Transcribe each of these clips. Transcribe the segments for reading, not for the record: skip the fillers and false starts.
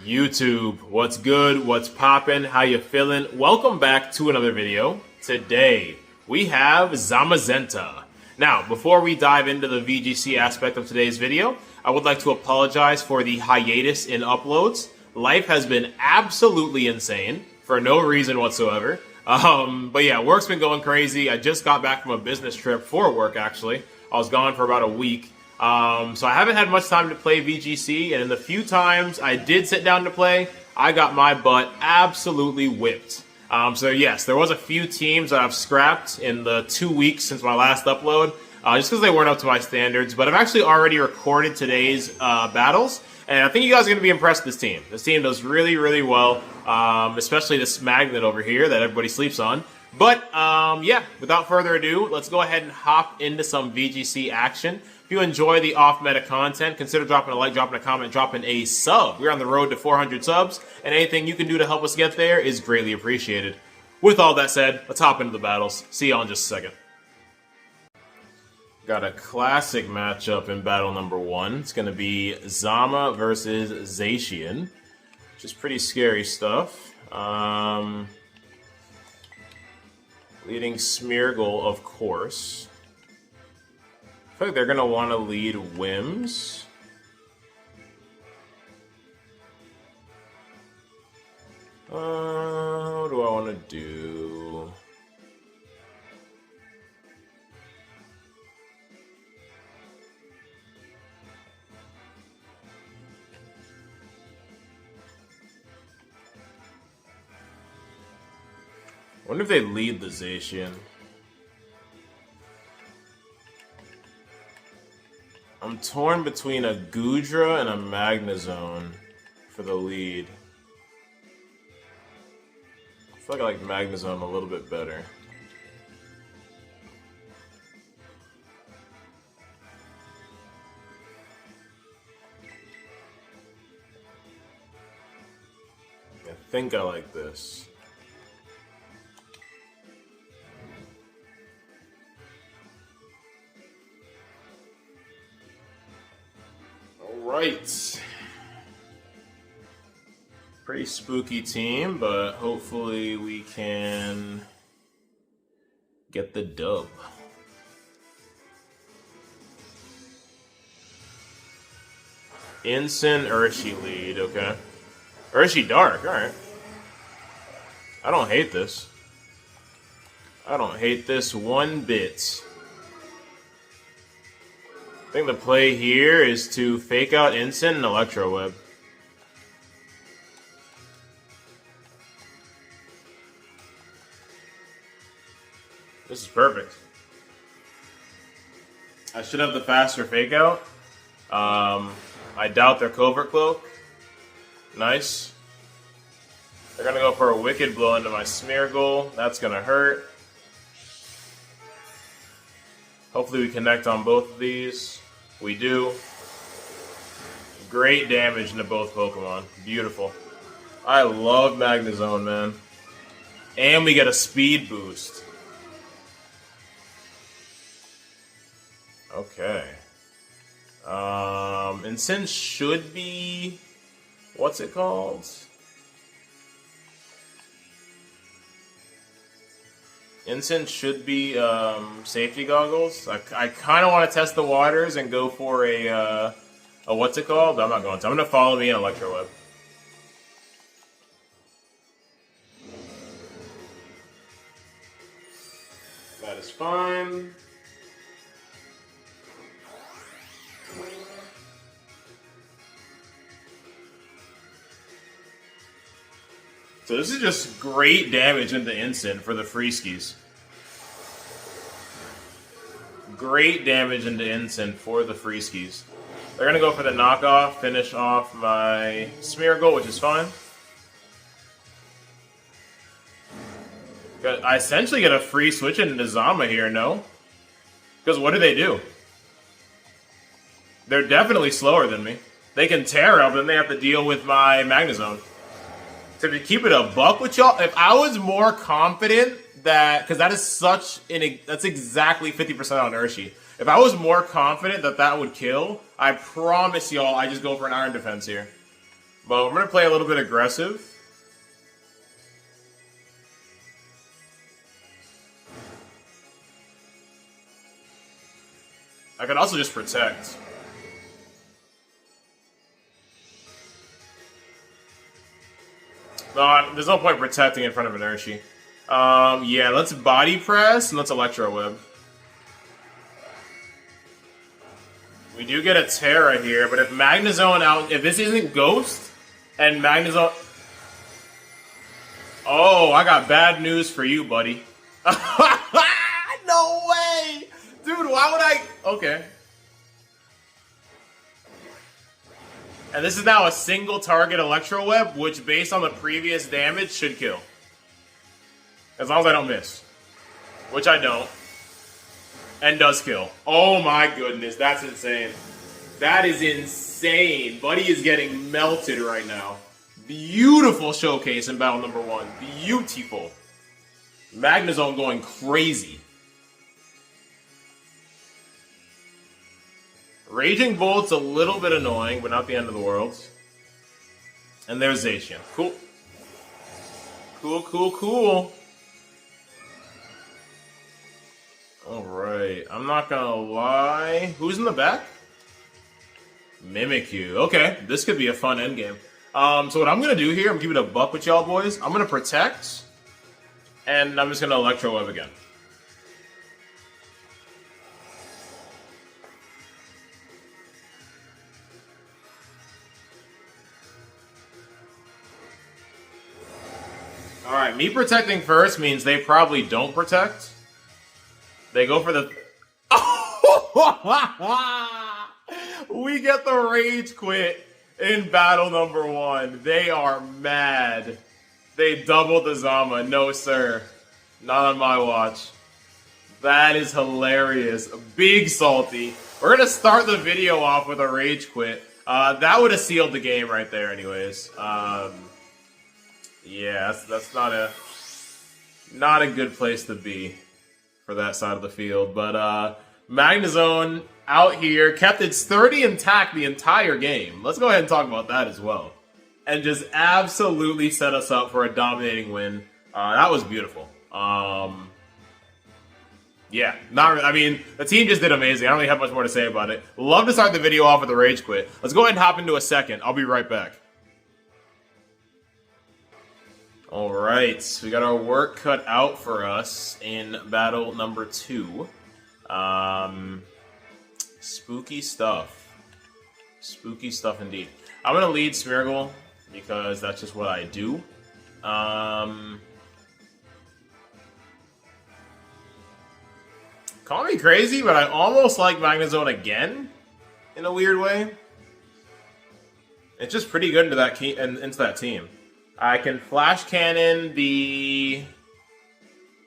YouTube, what's good? What's poppin'? How you feeling? Welcome back to another video. Today, we have Zamazenta. Now, before we dive into the VGC aspect of today's video, I would like to apologize for the hiatus in uploads. Life has been absolutely insane for no reason whatsoever. But yeah, work's been going crazy. I just got back from a business trip for work, actually. I was gone for about a week. So I haven't had much time to play VGC, and in the few times I did sit down to play, I got my butt absolutely whipped. So yes, there was a few teams that I've scrapped in the 2 weeks since my last upload, just because they weren't up to my standards, but I've actually already recorded today's battles, and I think you guys are going to be impressed with this team. This team does really, really well, especially this magnet over here that everybody sleeps on. But, yeah, without further ado, let's go ahead and hop into some VGC action. If you enjoy the off-meta content, consider dropping a like, dropping a comment, dropping a sub. We're on the road to 400 subs, and anything you can do to help us get there is greatly appreciated. With all that said, let's hop into the battles. See y'all in just a second. Got a classic matchup in battle number 1. It's going to be Zama versus Zacian, which is pretty scary stuff. Leading Smeargle, of course. I feel like they're going to want to lead Wims. What do I want to do? I wonder if they lead the Zacian. I'm torn between a Goodra and a Magnezone for the lead. I feel like I like Magnezone a little bit better. I think I like this. Right. Pretty spooky team, but hopefully we can get the dub. Ensign, Urshi lead, okay. Urshi Dark, alright. I don't hate this. I don't hate this one bit. I think the play here is to fake out Ensign and Electro Web. This is perfect. I should have the faster fake out. I doubt their Covert Cloak. Nice. They're going to go for a Wicked Blow into my Smeargle. That's going to hurt. Hopefully we connect on both of these. We do. Great damage into both Pokemon. Beautiful. I love Magnezone, man. And we get a speed boost. Okay. Ensign should be... What's it called? Ensign should be safety goggles. I kind of want to test the waters and go for a what's it called? I'm not going to. I'm going to follow me in Electro Web. That is fine. So this is just great damage into Ensign for the Freeskies. Great damage into Ensign for the Freeskies. They're going to go for the knockoff, finish off my Smeargle, which is fine. I essentially get a free switch into Zama here, no? Because what do? They're definitely slower than me. They can Terra, but then they have to deal with my Magnezone. So to keep it a buck with y'all, if I was more confident that, because that is such an, that's exactly 50% on Urshi. If I was more confident that that would kill, I promise y'all I just go for an Iron Defense here. But we're going to play a little bit aggressive. I could also just protect. No, there's no point protecting in front of Inertia. Yeah, let's body press and let's Electro Web. We do get a Terra here, but if Magnezone out, if this isn't Ghost and Magnezone, oh, I got bad news for you, buddy. No way, dude. Why would I? Okay. And this is now a single target Electro Web, which based on the previous damage should kill. As long as I don't miss. Which I don't. And does kill. Oh my goodness, that's insane. That is insane. Buddy is getting melted right now. Beautiful showcase in battle number 1. Beautiful. Magnezone going crazy. Raging Bolt's a little bit annoying, but not the end of the world. And there's Zacian. Cool. Cool, cool, cool. Alright, I'm not gonna lie. Who's in the back? Mimikyu. Okay, this could be a fun endgame. So what I'm gonna do here, I'm keeping a buck with y'all boys. I'm gonna protect, and I'm just gonna Electro Web again. Alright, me protecting first means they probably don't protect. They go for the... We get the Rage Quit in battle number 1. They are mad. They doubled the Zama. No, sir. Not on my watch. That is hilarious. Big salty. We're going to start the video off with a Rage Quit. That would have sealed the game right there anyways. Yeah, that's not a good place to be for that side of the field. But Magnezone out here kept its 30 intact the entire game. Let's go ahead and talk about that as well. And just absolutely set us up for a dominating win. That was beautiful. Yeah, I mean, the team just did amazing. I don't really have much more to say about it. Love to start the video off with a Rage Quit. Let's go ahead and hop into a second. I'll be right back. Alright, we got our work cut out for us in battle number 2. Spooky stuff. Spooky stuff indeed. I'm going to lead Smeargle because that's just what I do. Call me crazy, but I almost like Magnezone again in a weird way. It's just pretty good into that team. I can Flash Cannon the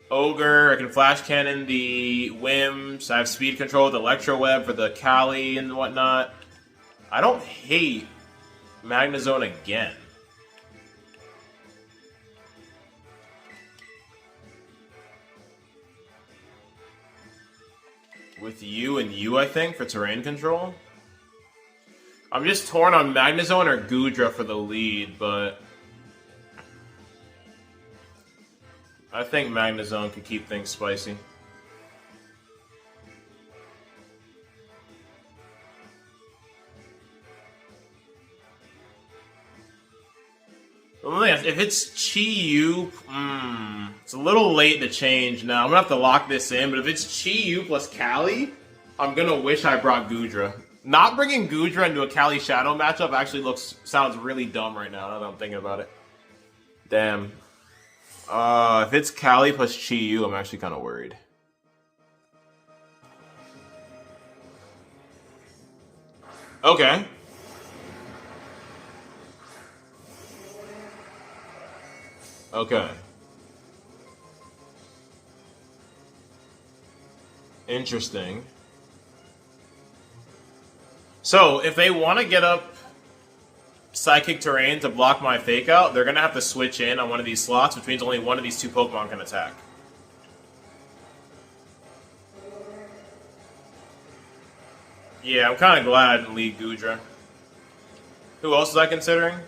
Ogre. I can Flash Cannon the Wims. I have speed control with Electro Web for the Kali and whatnot. I don't hate Magnezone again. With you and you, I think, for terrain control. I'm just torn on Magnezone or Goodra for the lead, but I think Magnezone could keep things spicy. If it's Chi-Yu, it's a little late to change now. I'm gonna have to lock this in, but if it's Chi-Yu plus Kali, I'm gonna wish I brought Goodra. Not bringing Goodra into a Kali Shadow matchup actually sounds really dumb right now that I'm thinking about it. Damn. If it's Kali plus Chi-Yu, I'm actually kind of worried. Okay. Okay. Interesting. So, if they want to get up Psychic Terrain to block my Fake Out, they're going to have to switch in on one of these slots, which means only one of these two Pokemon can attack. Yeah, I'm kind of glad I didn't lead Goodra. Who else was I considering?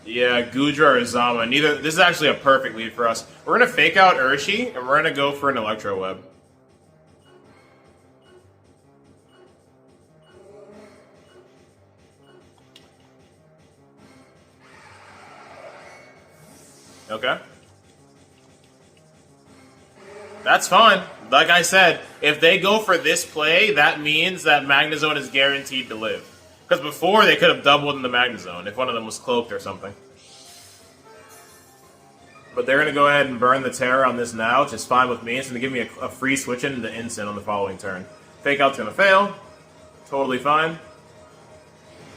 Yeah, Gudra or Zama. Neither. This is actually a perfect lead for us. We're gonna fake out Urshi, and we're gonna go for an Electro Web. Okay. That's fine. Like I said, if they go for this play, that means that Magnezone is guaranteed to live. Because before, they could have doubled in the Magnezone if one of them was cloaked or something. But they're going to go ahead and burn the Terror on this now, which is fine with me. It's going to give me a free switch in the instant on the following turn. Fake Out's going to fail. Totally fine.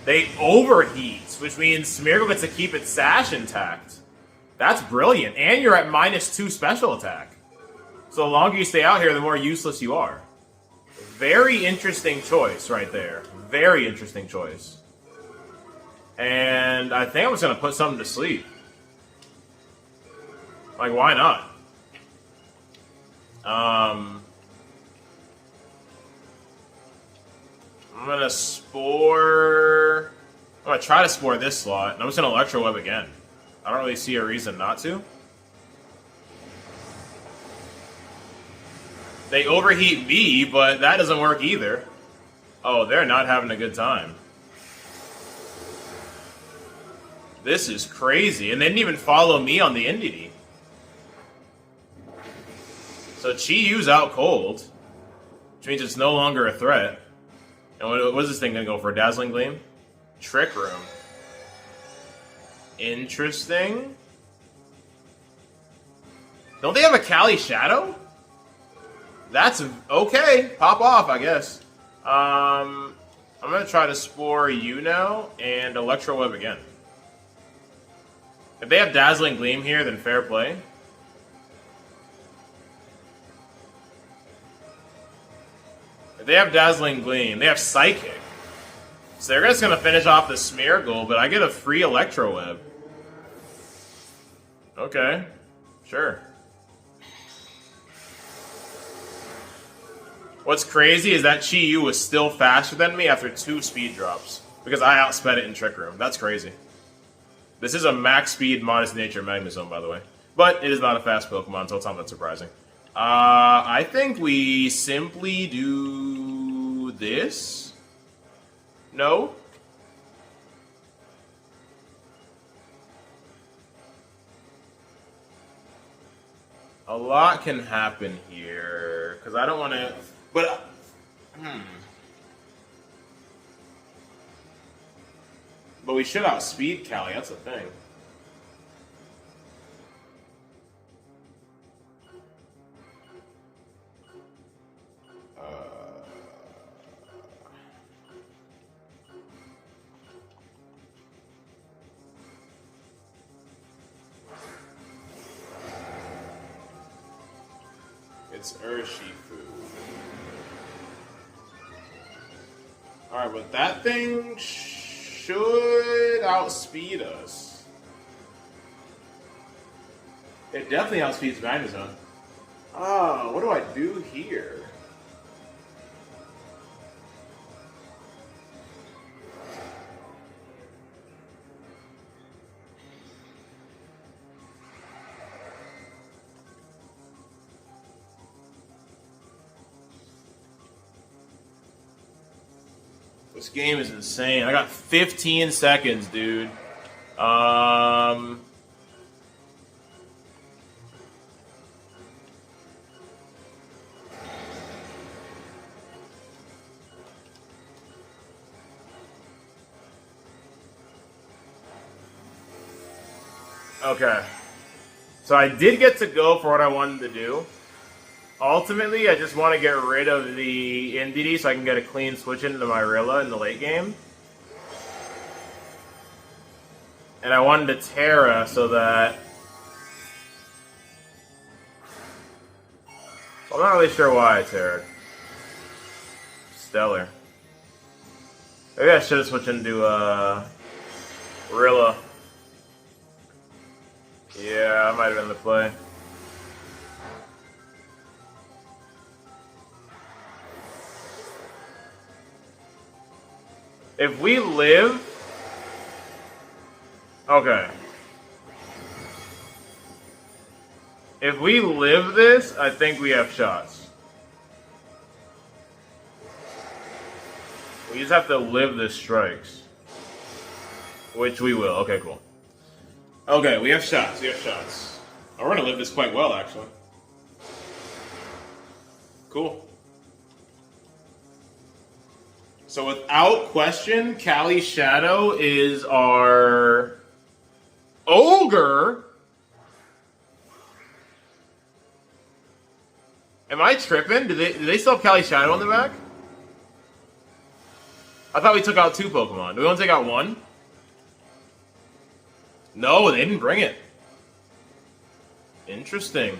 They overheat, which means Smeargle gets to keep its Sash intact. That's brilliant. And you're at -2 special attack. So the longer you stay out here, the more useless you are. Very interesting choice right there. Very interesting choice. And I think I'm just going to put something to sleep. Like, why not? I'm going to Spore... I'm going to try to Spore this slot, and I'm just going to Electro Web again. I don't really see a reason not to. They overheat me, but that doesn't work either. Oh, they're not having a good time. This is crazy. And they didn't even follow me on the Indie. So Chi-Yu's out cold, which means it's no longer a threat. And what is this thing going to go for? Dazzling Gleam? Trick Room. Interesting. Don't they have a Cali Shadow? That's okay. Pop off, I guess. I'm going to try to Spore you now and Electro Web again. If they have Dazzling Gleam here, then fair play. If they have Dazzling Gleam, they have Psychic. So they're just going to finish off the Smeargle, but I get a free Electro Web. Okay. Sure. What's crazy is that Chi-Yu was still faster than me after 2 speed drops. Because I outsped it in Trick Room. That's crazy. This is a max speed, modest nature Magnezone, by the way. But it is not a fast Pokemon, so it's not that surprising. I think we simply do this. No? A lot can happen here. Because I don't want to... But, But we should outspeed Cali, that's the thing. It's Urshifu. Alright, but that thing should outspeed us. It definitely outspeeds Magnezone. Oh, what do I do here? This game is insane. I got 15 seconds, dude. Okay. So I did get to go for what I wanted to do. Ultimately, I just want to get rid of the NDD so I can get a clean switch into my Rilla in the late game. And I wanted to Terra so that... I'm not really sure why I Terra'd. Stellar. Maybe I should have switched into Rilla. Yeah, I might have been the play. If we live, Okay. If we live this, I think we have shots. We just have to live the strikes. Which we will. Okay, cool. Okay, we have shots. We have shots. Oh, we're gonna live this quite well, actually. Cool. So without question, Cali Shadow is our ogre. Am I tripping? Do they still have Cali Shadow on the back? I thought we took out 2 Pokemon. Do we want to take out 1? No, they didn't bring it. Interesting.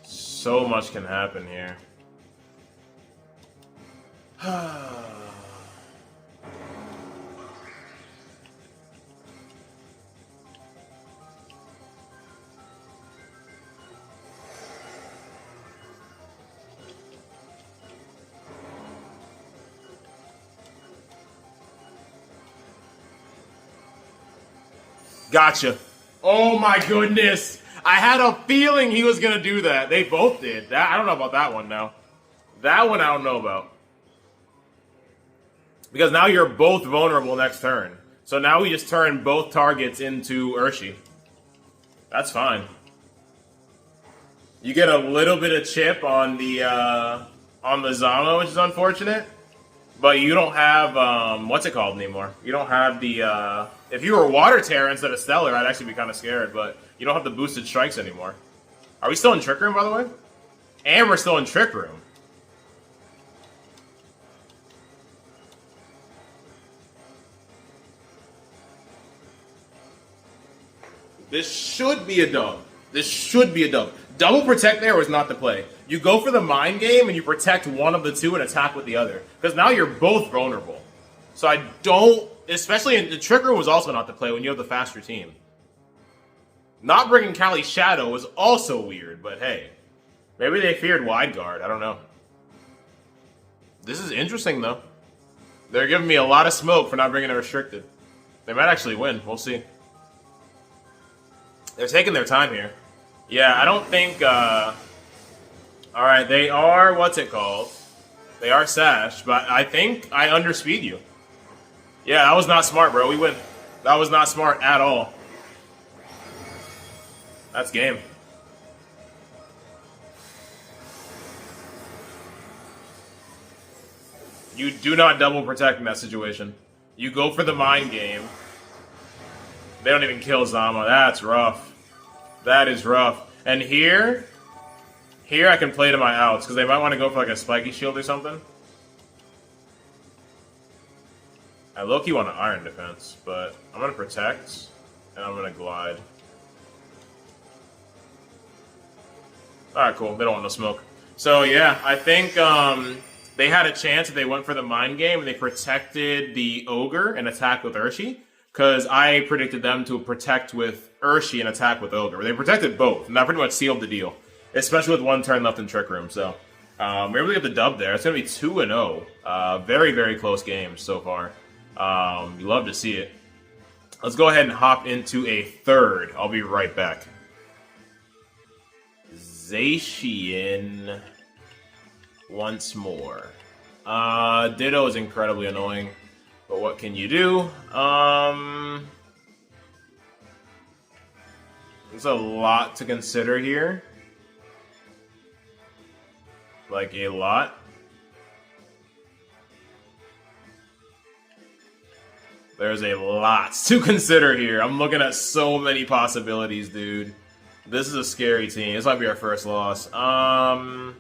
So much can happen here. Gotcha. Oh my goodness. I had a feeling he was going to do that. They both did. I don't know about that one now. That one I don't know about. Because now you're both vulnerable next turn. So now we just turn both targets into Urshi. That's fine. You get a little bit of chip on the Zama, which is unfortunate. But you don't have, what's it called anymore? You don't have the, if you were Water Terror instead of Stellar, I'd actually be kind of scared, but you don't have the boosted strikes anymore. Are we still in Trick Room, by the way? And we're still in Trick Room. This should be a dub. This should be a dub. Double Protect there was not the play. You go for the Mind Game and you protect one of the two and attack with the other. Because now you're both vulnerable. So I don't... Especially in the Trick Room was also not the play when you have the faster team. Not bringing Cali Shadow was also weird, but hey. Maybe they feared Wide Guard. I don't know. This is interesting, though. They're giving me a lot of smoke for not bringing it restricted. They might actually win. We'll see. They're taking their time here. Yeah, I don't think... Alright, they are... What's it called? They are Sash, but I think I underspeed you. Yeah, that was not smart, bro. We win. That was not smart at all. That's game. You do not double protect in that situation. You go for the Mind Game. They don't even kill Zama. That's rough. That is rough. And here I can play to my outs, because they might want to go for like a Spiky Shield or something. I low-key want an Iron Defense, but I'm going to Protect, and I'm going to Glide. Alright, cool. They don't want no smoke. So, yeah, I think they had a chance if they went for the Mind Game and they protected the Ogre and attack with Urshi, because I predicted them to protect with Urshi and attack with Ogre. They protected both, and that pretty much sealed the deal, especially with one turn left in Trick Room. So, we're able to get the dub there. It's going to be 2-0. Very, very close games so far. You love to see it. Let's go ahead and hop into a third. I'll be right back. Zacian once more. Ditto is incredibly annoying, but what can you do? There's a lot to consider here. Like, a lot. There's a lot to consider here. I'm looking at so many possibilities, dude. This is a scary team. This might be our first loss. I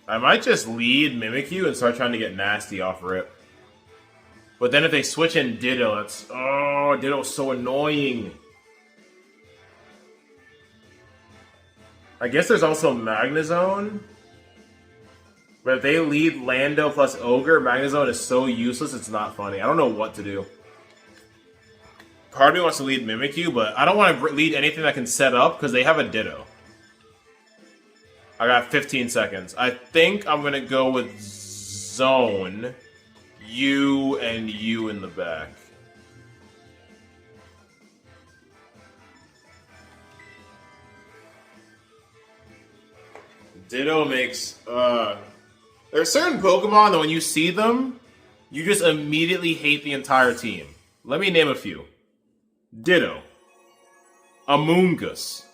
might just lead Mimikyu and start trying to get nasty off rip. But then if they switch in Ditto, that's... Oh, Ditto's so annoying. I guess there's also Magnezone. But if they lead Lando plus Ogre, Magnezone is so useless, it's not funny. I don't know what to do. Part of me wants to lead Mimikyu, but I don't want to lead anything that can set up, because they have a Ditto. I got 15 seconds. I think I'm going to go with Zone, you, and you in the back. Ditto makes... There are certain Pokemon that when you see them, you just immediately hate the entire team. Let me name a few. Ditto. Amoonguss.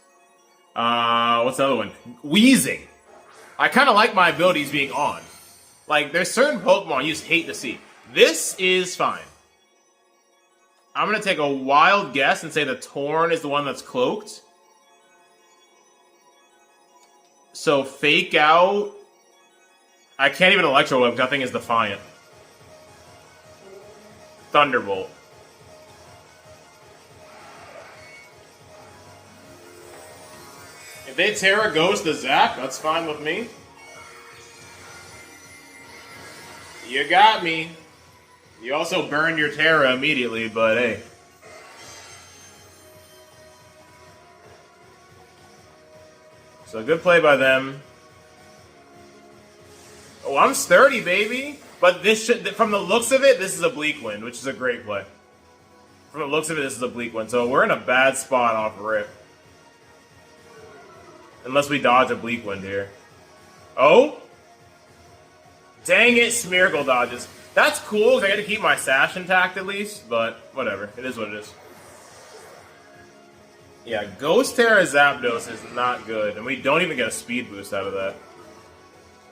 What's the other one? Wheezing. I kind of like my abilities being on. Like, there's certain Pokemon you just hate to see. This is fine. I'm going to take a wild guess and say the Torn is the one that's cloaked. So, Fake Out... I can't even Electro Whip because that thing is Defiant. Thunderbolt. If they Terra Ghost the Zap, that's fine with me. You got me. You also burn your Terra immediately, but hey. So good play by them. Oh, I'm sturdy, baby. But this should, from the looks of it, this is a Bleak Wind, which is a great play. From the looks of it, this is a Bleak Wind. So we're in a bad spot off rip. Unless we dodge a Bleak Wind here. Oh? Dang it, Smeargle dodges. That's cool, because I get to keep my sash intact at least, but whatever. It is what it is. Yeah, Ghost Terra Zapdos is not good, and we don't even get a speed boost out of that.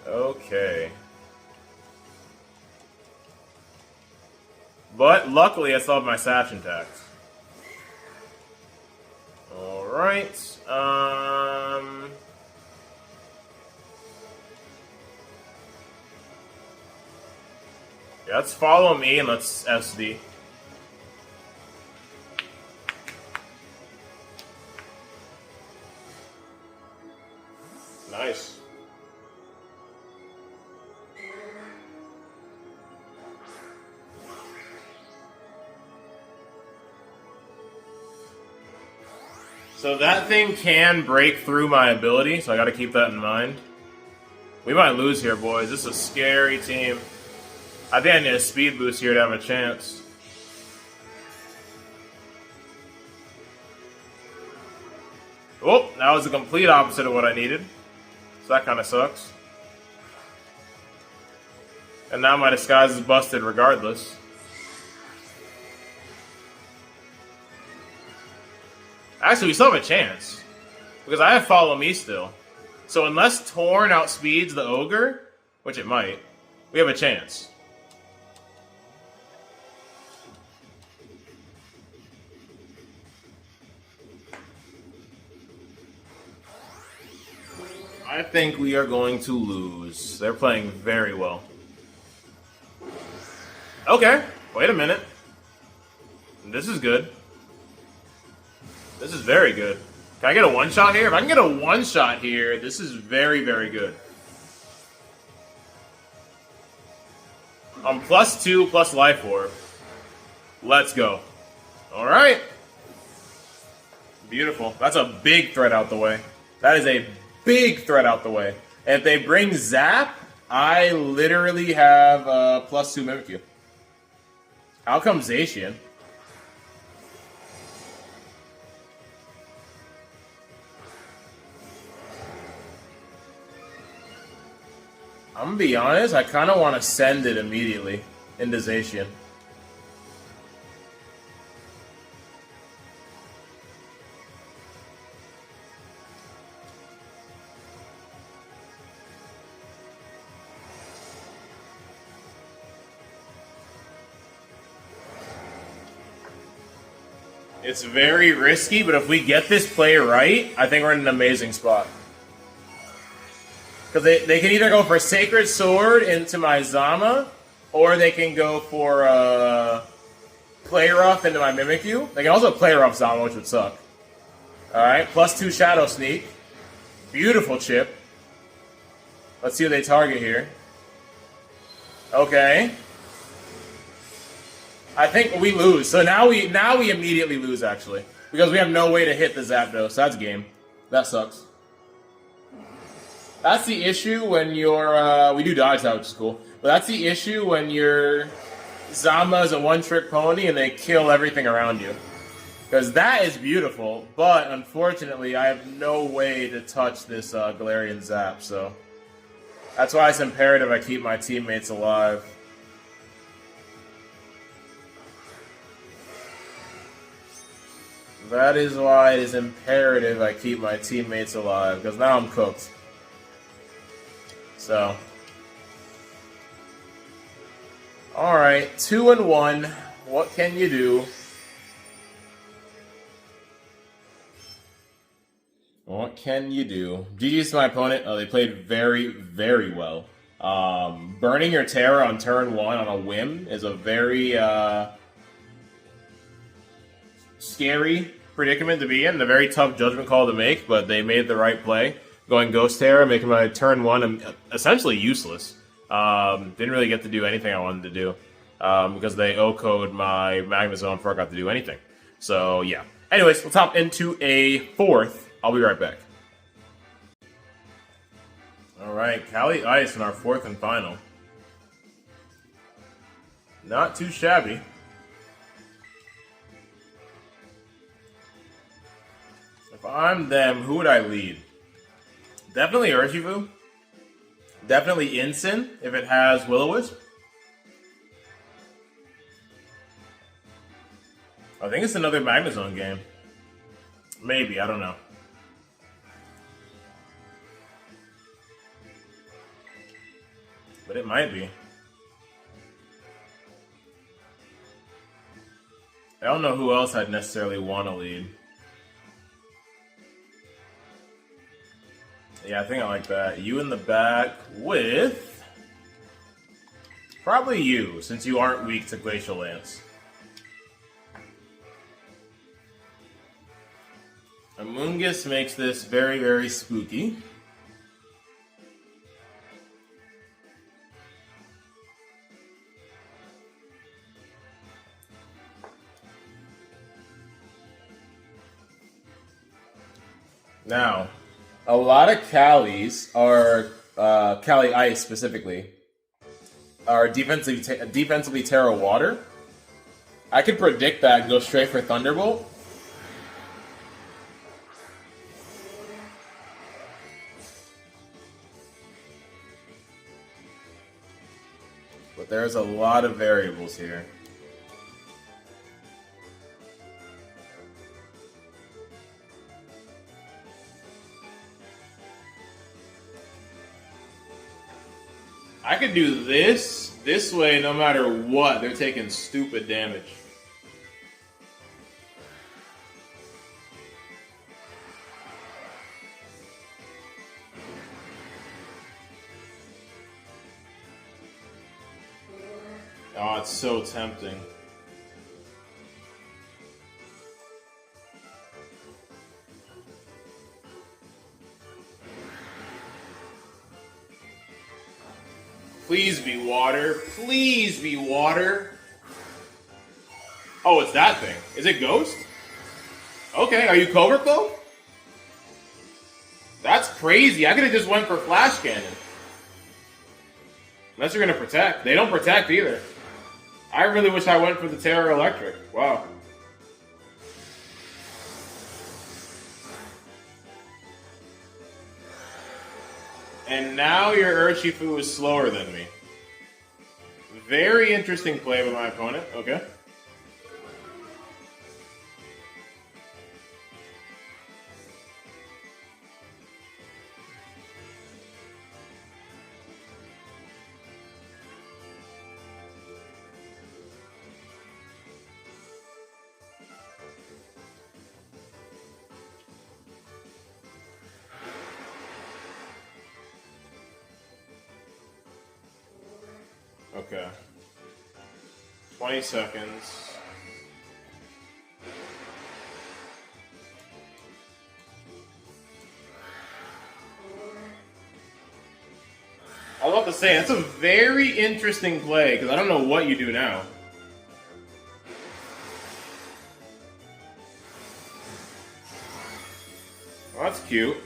Okay. But luckily, I still have my sash intact. Alright. Yeah, let's follow me and let's SD. Nice. So that thing can break through my ability, so I gotta keep that in mind. We might lose here, boys. This is a scary team. I think I need a speed boost here to have a chance. Oh, that was the complete opposite of what I needed. So that kind of sucks. And now my disguise is busted regardless. Actually, we still have a chance. Because I have Follow Me still. So unless Torn outspeeds the Ogre, which it might, we have a chance. I think we are going to lose. They're playing very well. Okay, wait a minute. This is good. This is very good. Can I get a one-shot here? If I can get a one-shot here, this is very, very good. I'm +2 plus Life Orb. Let's go. Alright. Beautiful. That's a big threat out the way. That is a big threat out the way. And if they bring Zap, I literally have +2 Mimikyu. Out comes Zacian. I'm gonna be honest, I kind of want to send it immediately into Zacian. It's very risky, but if we get this play right, I think we're in an amazing spot. Because they can either go for Sacred Sword into my Zama, or they can go for Play Rough into my Mimikyu. They can also Play Rough Zama, which would suck. Alright, +2 Shadow Sneak. Beautiful chip. Let's see what they target here. Okay. I think we lose. So now we immediately lose actually. Because we have no way to hit the Zapdos. So that's game. That sucks. That's the issue when you're we do dodge that, which is cool. But that's the issue when your Zama is a one-trick pony and they kill everything around you. Because that is beautiful, but unfortunately I have no way to touch this Galarian Zap, so that's why it's imperative I keep my teammates alive. That is why it is imperative I keep my teammates alive, because now I'm cooked. So. Alright, 2-1. What can you do? What can you do? GG's to my opponent. Oh, they played very, very well. Burning your Terra on turn 1 on a whim is a very scary predicament to be in. A very tough judgment call to make, but they made the right play. Going Ghost Terra, making my turn 1 essentially useless. Didn't really get to do anything I wanted to do because they O-code my Magnezone before I got to do anything. So, yeah. Anyways, let's hop into a fourth. I'll be right back. Alright, Cali Ice in our fourth and final. Not too shabby. If I'm them, who would I lead? Definitely Urshifu. Definitely Incin, if it has Will-O-Wisp. I think it's another Magnezone game. Maybe, I don't know. But it might be. I don't know who else I'd necessarily want to lead. Yeah, I think I like that. You in the back with... probably you, since you aren't weak to Glacial Lance. Amoonguss makes this very, very spooky. Now, a lot of Calis are, Cali Ice specifically, are defensively Terra Water. I could predict that and go straight for Thunderbolt. But there's a lot of variables here. I could do this way no matter what. They're taking stupid damage. Oh, it's so tempting. Please be water. Please be water. Oh, it's that thing. Is it Ghost? Okay, are you Cobra Clove? That's crazy. I could have just went for Flash Cannon. Unless you're going to protect. They don't protect either. I really wish I went for the Terra Electric. Wow. And now your Urshifu is slower than me. Very interesting play by my opponent. Okay. Okay. 20 seconds. I was about to say, that's a very interesting play, because I don't know what you do now. Well, that's cute.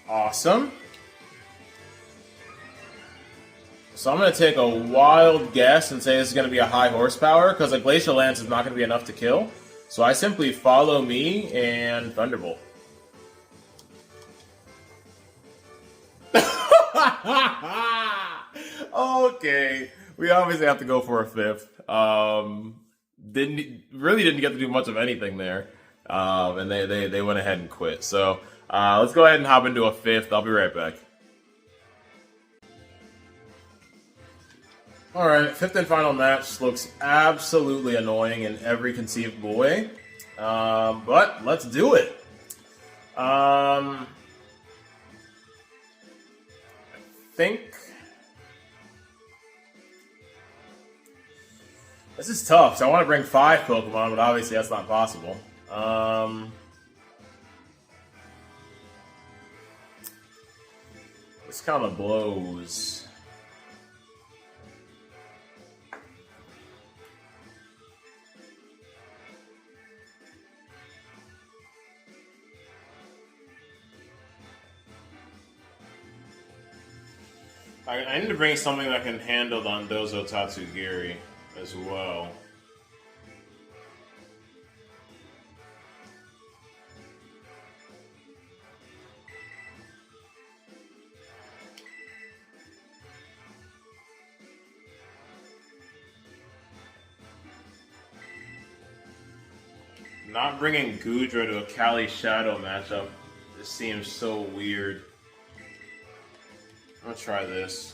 Awesome. So I'm going to take a wild guess and say this is going to be a high horsepower, because a Glacial Lance is not going to be enough to kill. So I simply follow me and Thunderbolt. Okay, we obviously have to go for a 5th. Really didn't get to do much of anything there, and they went ahead and quit. So let's go ahead and hop into a 5th. I'll be right back. All right, 5th and final match looks absolutely annoying in every conceivable way, but let's do it. I think this is tough. So I want to bring 5 Pokemon, but obviously that's not possible. This kind of blows. I need to bring something that can handle Dondozo Tatsugiri as well. Not bringing Goodra to a Kali Shadow matchup just seems so weird. I'm gonna try this.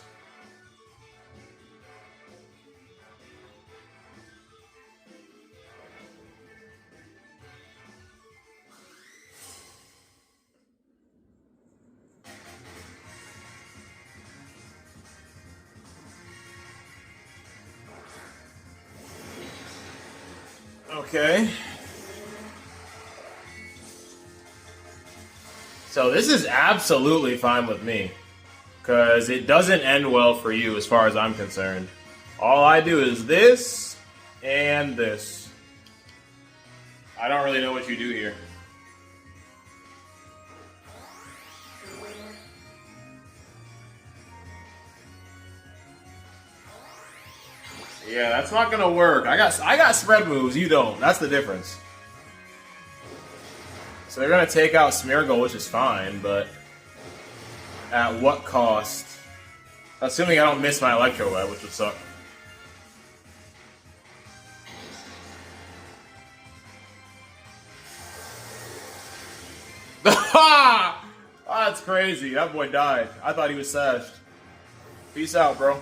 Okay. So this is absolutely fine with me, because it doesn't end well for you as far as I'm concerned. All I do is this and this. I don't really know what you do here. Yeah, that's not gonna work. I got spread moves, you don't. That's the difference. So they're gonna take out Smeargle, which is fine, but at what cost? Assuming I don't miss my Electro Web, which would suck. Oh, that's crazy. That boy died. I thought he was sashed. Peace out, bro.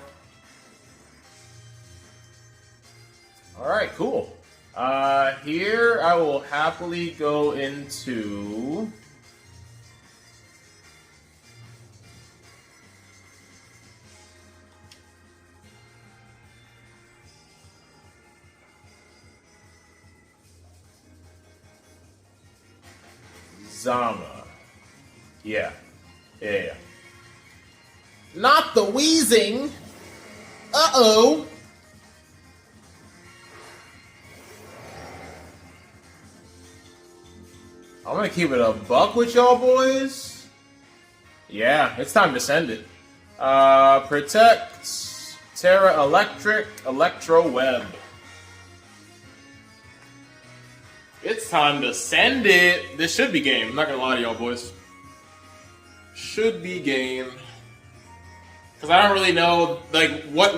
Alright, cool. Here I will happily go into... Zama. Yeah. Not the wheezing! Uh-oh! I'm gonna keep it a buck with y'all boys. Yeah, it's time to send it. Protect, Terra Electric, Electro Web. It's time to send it. This should be game. I'm not gonna lie to y'all boys. Should be game. Because I don't really know, like, what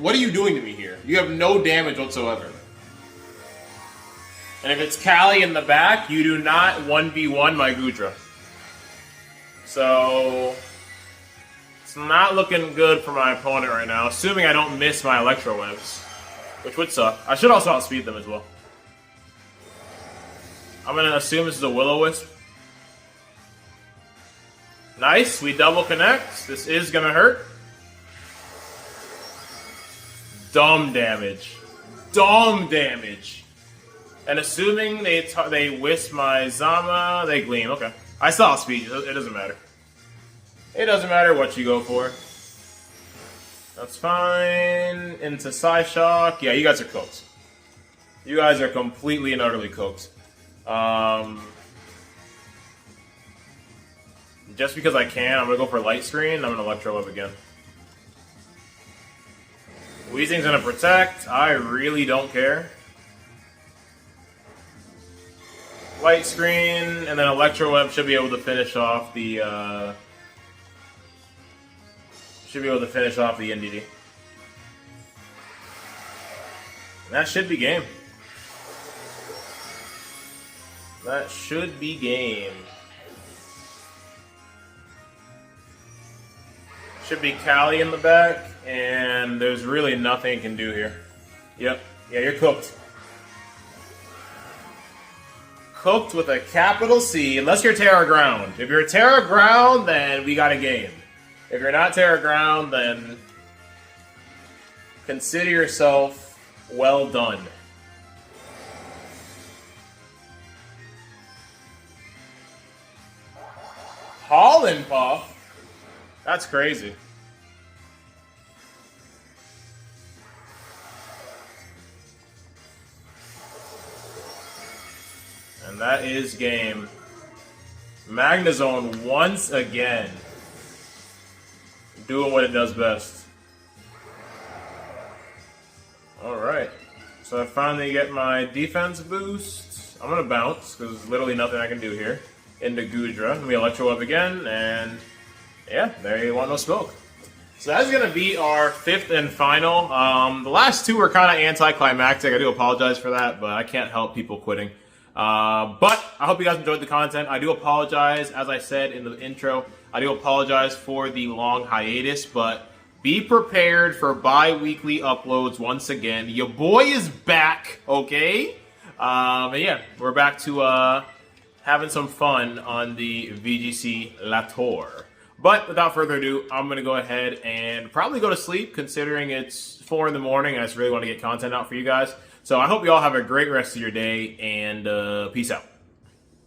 are you doing to me here? You have no damage whatsoever. And if it's Kali in the back, you do not 1v1 my Goodra. So, it's not looking good for my opponent right now, assuming I don't miss my Electro Webs, which would suck. I should also outspeed them as well. I'm going to assume this is a Will-O-Wisp. Nice, we double connect. This is going to hurt. Dumb damage. Dumb damage. And assuming they wisp my Zama, they gleam. Okay. I still have speed. It doesn't matter. It doesn't matter what you go for. That's fine. Into Psyshock. Yeah, you guys are cooked. You guys are completely and utterly cooked. Just because I can, I'm going to go for Light Screen. I'm going to Electro Web again. Weezing's going to protect. I really don't care. Light Screen, and then Electro Web should be able to finish off the NDD. And that should be game. That should be game. Should be Callie in the back, and there's really nothing you can do here. Yep. Yeah, you're cooked. Cooked with a capital C, unless you're Terra Ground. If you're Terra Ground, then we got a game. If you're not Terra Ground, then consider yourself well done. Pollen Puff? That's crazy. And that is game. Magnezone once again. Doing what it does best. Alright. So I finally get my defense boost. I'm going to bounce, because there's literally nothing I can do here. Into Goodra. We Electro Up again, and yeah, there you want no smoke. So that's going to be our fifth and final. The last two were kind of anticlimactic. I do apologize for that, but I can't help people quitting. But I hope you guys enjoyed the content. I do apologize, as I said in the intro, I do apologize for the long hiatus, but be prepared for bi-weekly uploads once again. Your boy is back, okay? And yeah, we're back to having some fun on the VGC La Tour. But without further ado, I'm going to go ahead and probably go to sleep, considering it's 4 in the morning and I just really want to get content out for you guys. So I hope you all have a great rest of your day, and peace out.